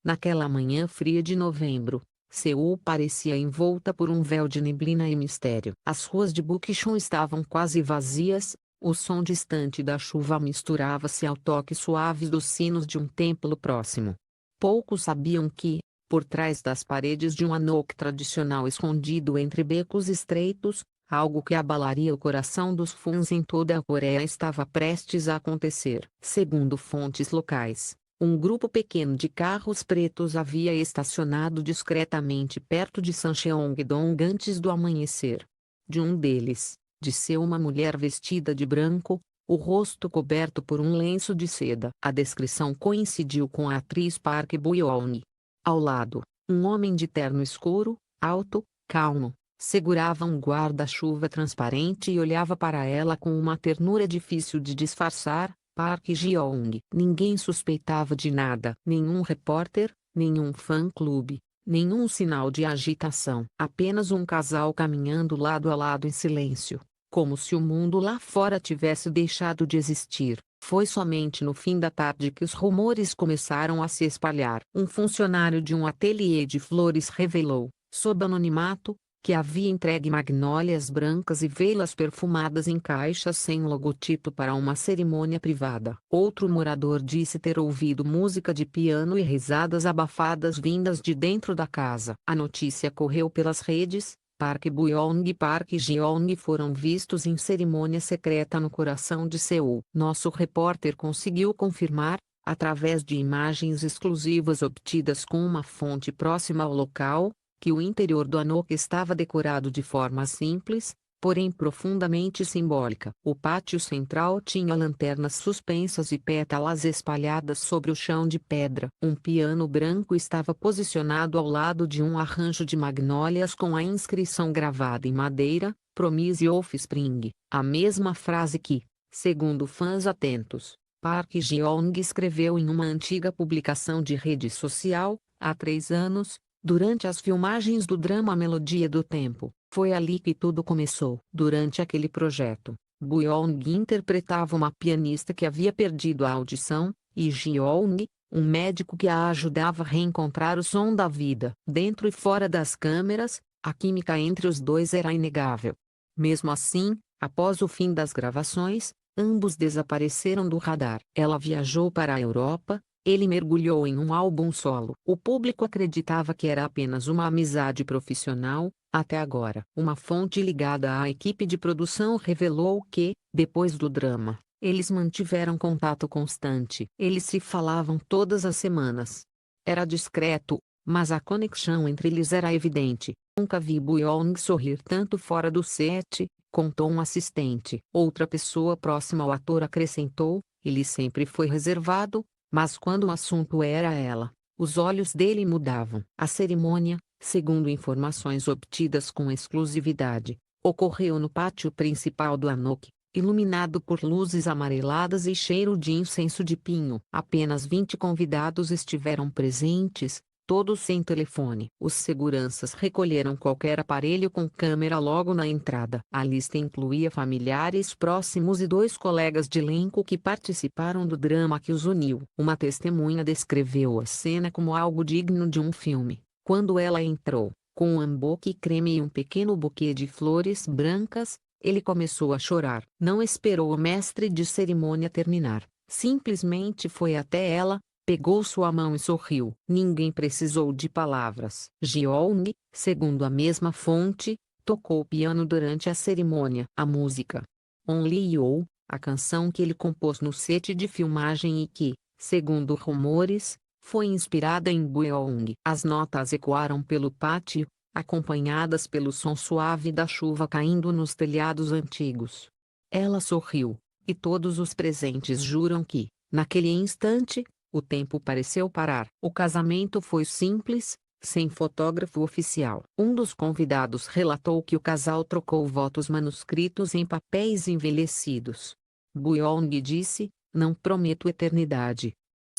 Naquela manhã fria de novembro, Seul parecia envolta por um véu de neblina e mistério. As ruas de Bukchon estavam quase vazias, o som distante da chuva misturava-se ao toque suave dos sinos de um templo próximo. Poucos sabiam que, por trás das paredes de um Hanok tradicional escondido entre becos estreitos, algo que abalaria o coração dos Funs em toda a Coreia estava prestes a acontecer. Segundo fontes locais, um grupo pequeno de carros pretos havia estacionado discretamente perto de Sancheong-dong antes do amanhecer. De um deles, disse uma mulher vestida de branco, o rosto coberto por um lenço de seda. A descrição coincidiu com a atriz Park Bo-young. Ao lado, um homem de terno escuro, alto, calmo, segurava um guarda-chuva transparente e olhava para ela com uma ternura difícil de disfarçar. Park Ji-young. Ninguém suspeitava de nada. Nenhum repórter, nenhum fã-clube, nenhum sinal de agitação. Apenas um casal caminhando lado a lado em silêncio, como se o mundo lá fora tivesse deixado de existir. Foi somente no fim da tarde que os rumores começaram a se espalhar. Um funcionário de um ateliê de flores revelou, sob anonimato, que havia entregue magnólias brancas e velas perfumadas em caixas sem logotipo para uma cerimônia privada. Outro morador disse ter ouvido música de piano e risadas abafadas vindas de dentro da casa. A notícia correu pelas redes. Park Bo-young e Park Ji-young foram vistos em cerimônia secreta no coração de Seul. Nosso repórter conseguiu confirmar, através de imagens exclusivas obtidas com uma fonte próxima ao local, que o interior do Hanok estava decorado de forma simples, porém profundamente simbólica. O pátio central tinha lanternas suspensas e pétalas espalhadas sobre o chão de pedra. Um piano branco estava posicionado ao lado de um arranjo de magnólias com a inscrição gravada em madeira, Promise Offspring, a mesma frase que, segundo fãs atentos, Park Ji-young escreveu em uma antiga publicação de rede social, há 3 anos, durante as filmagens do drama Melodia do Tempo. Foi ali que tudo começou. Durante aquele projeto, Bo-young interpretava uma pianista que havia perdido a audição, e Ji-young, um médico que a ajudava a reencontrar o som da vida. Dentro e fora das câmeras, a química entre os dois era inegável. Mesmo assim, após o fim das gravações, ambos desapareceram do radar. Ela viajou para a Europa, ele mergulhou em um álbum solo. O público acreditava que era apenas uma amizade profissional, até agora. Uma fonte ligada à equipe de produção revelou que, depois do drama, eles mantiveram contato constante. Eles se falavam todas as semanas. Era discreto, mas a conexão entre eles era evidente. Nunca vi Bo-young sorrir tanto fora do set, contou um assistente. Outra pessoa próxima ao ator acrescentou, ele sempre foi reservado, mas quando o assunto era ela, os olhos dele mudavam. A cerimônia, segundo informações obtidas com exclusividade, ocorreu no pátio principal do Hanok, iluminado por luzes amareladas e cheiro de incenso de pinho. Apenas 20 convidados estiveram presentes, todos sem telefone. Os seguranças recolheram qualquer aparelho com câmera logo na entrada. A lista incluía familiares próximos e 2 colegas de elenco que participaram do drama que os uniu. Uma testemunha descreveu a cena como algo digno de um filme. Quando ela entrou, com um hanbok creme e um pequeno buquê de flores brancas, ele começou a chorar. Não esperou o mestre de cerimônia terminar. Simplesmente foi até ela, pegou sua mão e sorriu. Ninguém precisou de palavras. Ji-young, segundo a mesma fonte, tocou piano durante a cerimônia. A música Only You, a canção que ele compôs no set de filmagem e que, segundo rumores, foi inspirada em Bo-young. As notas ecoaram pelo pátio, acompanhadas pelo som suave da chuva caindo nos telhados antigos. Ela sorriu, e todos os presentes juram que, naquele instante, o tempo pareceu parar. O casamento foi simples, sem fotógrafo oficial. Um dos convidados relatou que o casal trocou votos manuscritos em papéis envelhecidos. Bo-young disse, não prometo eternidade.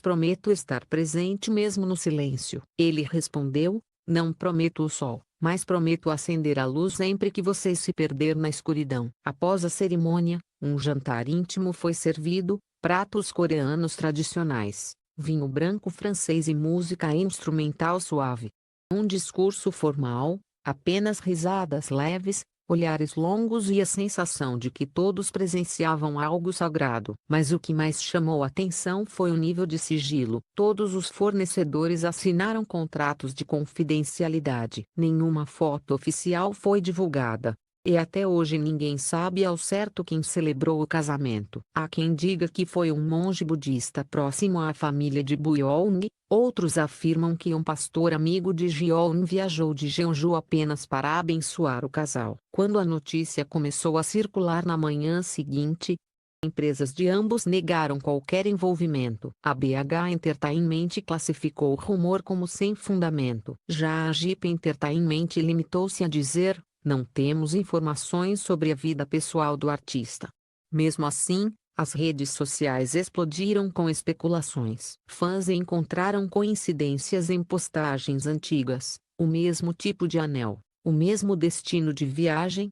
Prometo estar presente mesmo no silêncio. Ele respondeu, não prometo o sol, mas prometo acender a luz sempre que você se perder na escuridão. Após a cerimônia, um jantar íntimo foi servido, pratos coreanos tradicionais, vinho branco francês e música instrumental suave. Um discurso formal, apenas risadas leves, olhares longos e a sensação de que todos presenciavam algo sagrado. Mas o que mais chamou atenção foi o nível de sigilo. Todos os fornecedores assinaram contratos de confidencialidade. Nenhuma foto oficial foi divulgada. E até hoje ninguém sabe ao certo quem celebrou o casamento. Há quem diga que foi um monge budista próximo à família de Buyeong, outros afirmam que um pastor amigo de Jeon viajou de Jeonju apenas para abençoar o casal. Quando a notícia começou a circular na manhã seguinte, empresas de ambos negaram qualquer envolvimento. A BH Entertainment classificou o rumor como sem fundamento. Já a Jeep Entertainment limitou-se a dizer: não temos informações sobre a vida pessoal do artista. Mesmo assim, as redes sociais explodiram com especulações. Fãs encontraram coincidências em postagens antigas: o mesmo tipo de anel, o mesmo destino de viagem,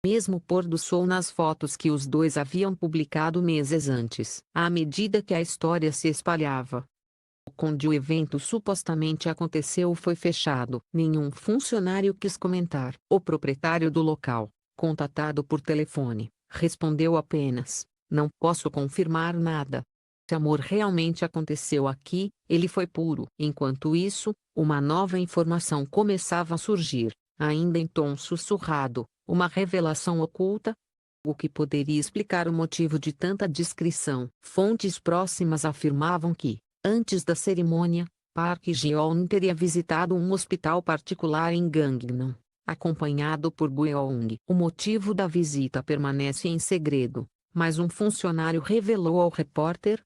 mesmo pôr do sol nas fotos que os dois haviam publicado meses antes. À medida que a história se espalhava, onde o evento supostamente aconteceu foi fechado. Nenhum funcionário quis comentar. O proprietário do local, contatado por telefone, respondeu apenas: não posso confirmar nada. Se amor realmente aconteceu aqui, ele foi puro. Enquanto isso, uma nova informação começava a surgir, ainda em tom sussurrado, uma revelação oculta, o que poderia explicar o motivo de tanta discrição. Fontes próximas afirmavam que, antes da cerimônia, Park Ji-yeon teria visitado um hospital particular em Gangnam, acompanhado por Buyeong. O motivo da visita permanece em segredo, mas um funcionário revelou ao repórter: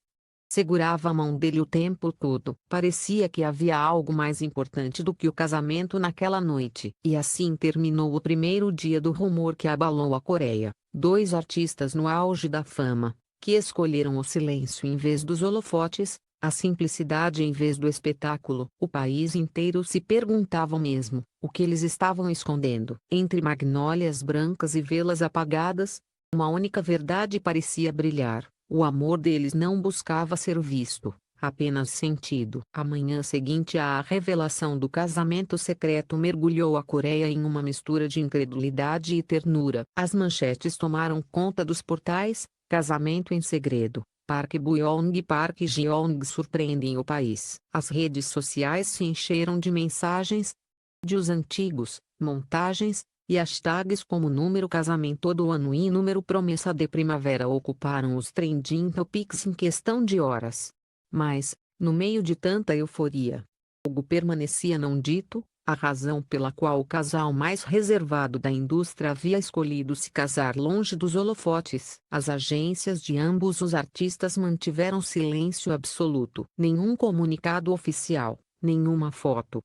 segurava a mão dele o tempo todo. Parecia que havia algo mais importante do que o casamento naquela noite. E assim terminou o primeiro dia do rumor que abalou a Coreia. Dois artistas no auge da fama, que escolheram o silêncio em vez dos holofotes, a simplicidade em vez do espetáculo. O país inteiro se perguntava mesmo o que eles estavam escondendo. Entre magnólias brancas e velas apagadas, uma única verdade parecia brilhar: o amor deles não buscava ser visto, apenas sentido. A manhã seguinte à revelação do casamento secreto mergulhou a Coreia em uma mistura de incredulidade e ternura. As manchetes tomaram conta dos portais: casamento em segredo, Park Bo-young e Park Ji-young surpreendem o país. As redes sociais se encheram de mensagens, vídeos antigos, montagens, e hashtags como número casamento do ano e número promessa de primavera ocuparam os trending topics em questão de horas. Mas, no meio de tanta euforia, algo permanecia não dito: a razão pela qual o casal mais reservado da indústria havia escolhido se casar longe dos holofotes. As agências de ambos os artistas mantiveram silêncio absoluto. Nenhum comunicado oficial, nenhuma foto,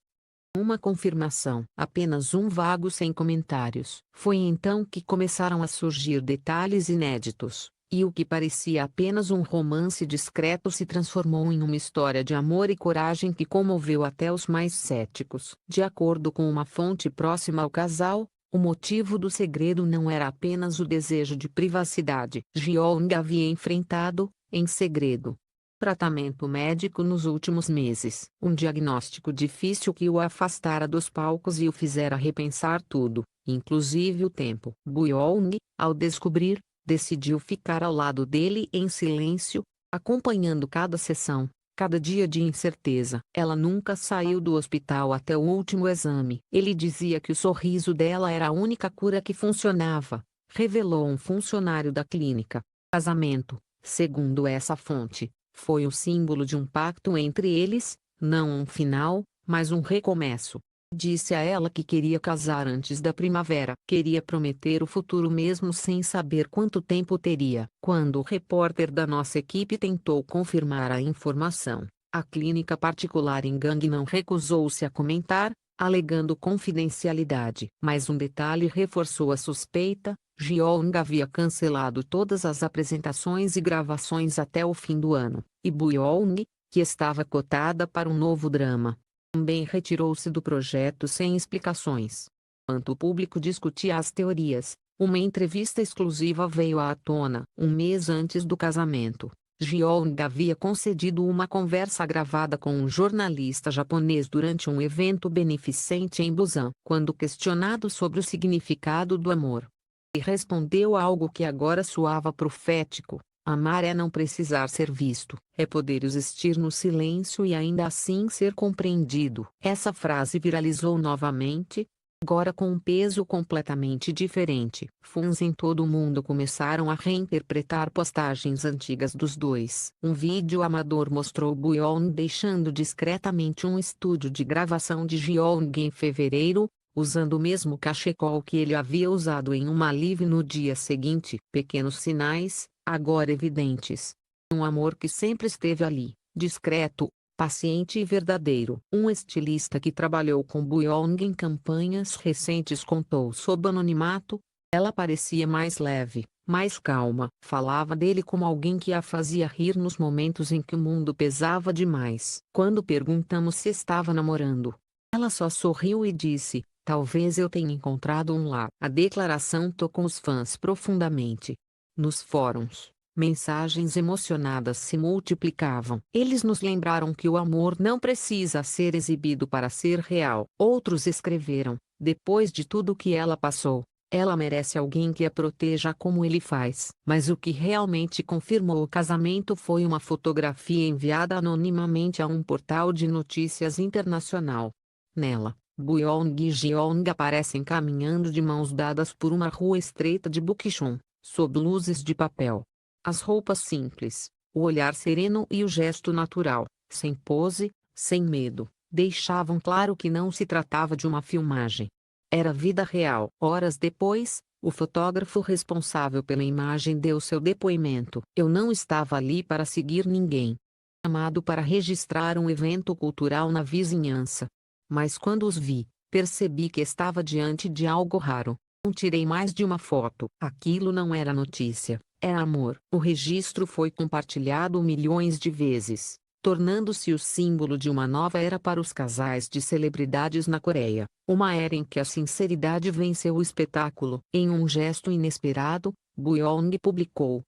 uma confirmação, apenas um vago sem comentários. Foi então que começaram a surgir detalhes inéditos, e o que parecia apenas um romance discreto se transformou em uma história de amor e coragem que comoveu até os mais céticos. De acordo com uma fonte próxima ao casal, o motivo do segredo não era apenas o desejo de privacidade. Jeong havia enfrentado, em segredo, tratamento médico nos últimos meses. Um diagnóstico difícil que o afastara dos palcos e o fizera repensar tudo, inclusive o tempo. Buyeong, ao descobrir, decidiu ficar ao lado dele em silêncio, acompanhando cada sessão, cada dia de incerteza. Ela nunca saiu do hospital até o último exame. Ele dizia que o sorriso dela era a única cura que funcionava, revelou um funcionário da clínica. Casamento, segundo essa fonte, foi o símbolo de um pacto entre eles, não um final, mas um recomeço. Disse a ela que queria casar antes da primavera. Queria prometer o futuro mesmo sem saber quanto tempo teria. Quando o repórter da nossa equipe tentou confirmar a informação, a clínica particular em Gangnam recusou-se a comentar, alegando confidencialidade. Mas um detalhe reforçou a suspeita: Jeong havia cancelado todas as apresentações e gravações até o fim do ano, e Buyeong, que estava cotada para um novo drama, também retirou-se do projeto sem explicações. Enquanto o público discutia as teorias, uma entrevista exclusiva veio à tona. Um mês antes do casamento, Jeong havia concedido uma conversa gravada com um jornalista japonês durante um evento beneficente em Busan. Quando questionado sobre o significado do amor, ele respondeu algo que agora soava profético: amar é não precisar ser visto, é poder existir no silêncio e ainda assim ser compreendido. Essa frase viralizou novamente, agora com um peso completamente diferente. Fãs em todo o mundo começaram a reinterpretar postagens antigas dos dois. Um vídeo amador mostrou Buyeon deixando discretamente um estúdio de gravação de Jeong em fevereiro, usando o mesmo cachecol que ele havia usado em uma live no dia seguinte. Pequenos sinais, agora evidentes. Um amor que sempre esteve ali, discreto, paciente e verdadeiro. Um estilista que trabalhou com Buyeon em campanhas recentes contou sob anonimato: ela parecia mais leve, mais calma. Falava dele como alguém que a fazia rir nos momentos em que o mundo pesava demais. Quando perguntamos se estava namorando, ela só sorriu e disse: talvez eu tenha encontrado um lar. A declaração tocou os fãs profundamente. Nos fóruns, mensagens emocionadas se multiplicavam. Eles nos lembraram que o amor não precisa ser exibido para ser real. Outros escreveram: depois de tudo que ela passou, ela merece alguém que a proteja como ele faz. Mas o que realmente confirmou o casamento foi uma fotografia enviada anonimamente a um portal de notícias internacional. Nela, Buyeon e Jeong aparecem caminhando de mãos dadas por uma rua estreita de Bukchon, sob luzes de papel. As roupas simples, o olhar sereno e o gesto natural, sem pose, sem medo, deixavam claro que não se tratava de uma filmagem. Era vida real. Horas depois, o fotógrafo responsável pela imagem deu seu depoimento. Eu não estava ali para seguir ninguém. Chamado para registrar um evento cultural na vizinhança. Mas quando os vi, percebi que estava diante de algo raro. Não tirei mais de uma foto. Aquilo não era notícia, era amor. O registro foi compartilhado milhões de vezes, tornando-se o símbolo de uma nova era para os casais de celebridades na Coreia. Uma era em que a sinceridade venceu o espetáculo. Em um gesto inesperado, Buyeon publicou,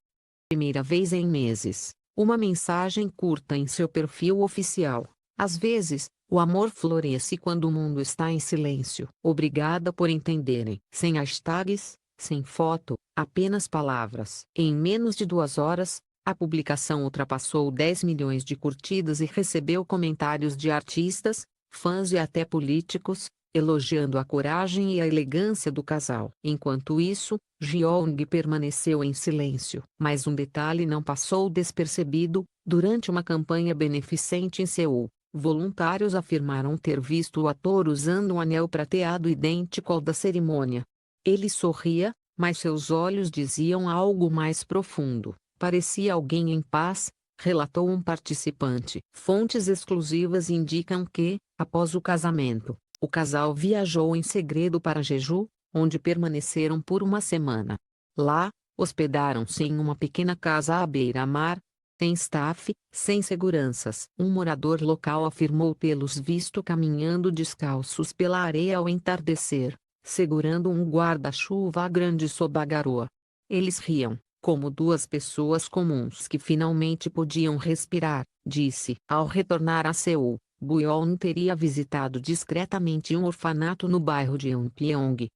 primeira vez em meses, uma mensagem curta em seu perfil oficial. Às vezes, o amor floresce quando o mundo está em silêncio. Obrigada por entenderem. Sem hashtags, sem foto, apenas palavras. Em menos de 2 horas, a publicação ultrapassou 10 milhões de curtidas e recebeu comentários de artistas, fãs e até políticos, elogiando a coragem e a elegância do casal. Enquanto isso, Jeong permaneceu em silêncio. Mas um detalhe não passou despercebido: durante uma campanha beneficente em Seul, voluntários afirmaram ter visto o ator usando um anel prateado idêntico ao da cerimônia. Ele sorria, mas seus olhos diziam algo mais profundo. Parecia alguém em paz, relatou um participante. Fontes exclusivas indicam que, após o casamento, o casal viajou em segredo para Jeju, onde permaneceram por uma semana. Lá, hospedaram-se em uma pequena casa à beira-mar, sem staff, sem seguranças. Um morador local afirmou tê-los visto caminhando descalços pela areia ao entardecer, segurando um guarda-chuva grande sob a garoa. Eles riam, como duas pessoas comuns que finalmente podiam respirar, disse. Ao retornar a Seul, Buyeon teria visitado discretamente um orfanato no bairro de Eunpyeong.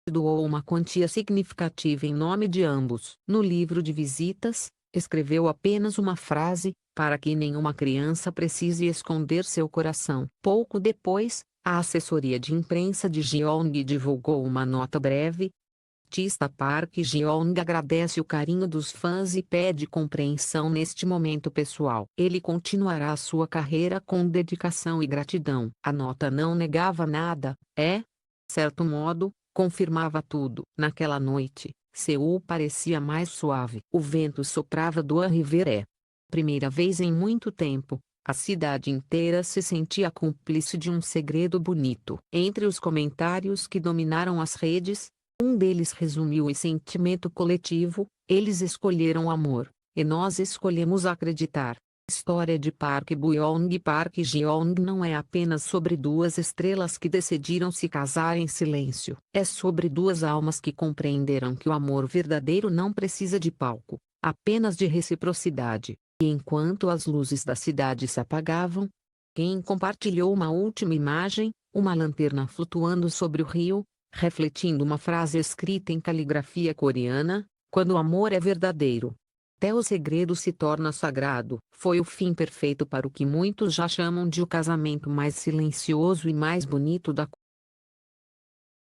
Doou uma quantia significativa em nome de ambos. No livro de visitas, escreveu apenas uma frase: para que nenhuma criança precise esconder seu coração. Pouco depois, a assessoria de imprensa de Jeong divulgou uma nota breve. Artista Park Jeong agradece o carinho dos fãs e pede compreensão neste momento pessoal. Ele continuará sua carreira com dedicação e gratidão. A nota não negava nada, certo modo, confirmava tudo. Naquela noite, Seul parecia mais suave. O vento soprava do River. Primeira vez em muito tempo, a cidade inteira se sentia cúmplice de um segredo bonito. Entre os comentários que dominaram as redes, um deles resumiu o sentimento coletivo: eles escolheram amor, e nós escolhemos acreditar. A história de Park Bo-young e Park Ji-young não é apenas sobre duas estrelas que decidiram se casar em silêncio. É sobre duas almas que compreenderam que o amor verdadeiro não precisa de palco, apenas de reciprocidade. E enquanto as luzes da cidade se apagavam, quem compartilhou uma última imagem, uma lanterna flutuando sobre o rio, refletindo uma frase escrita em caligrafia coreana: quando o amor é verdadeiro, até o segredo se torna sagrado. Foi o fim perfeito para o que muitos já chamam de o casamento mais silencioso e mais bonito da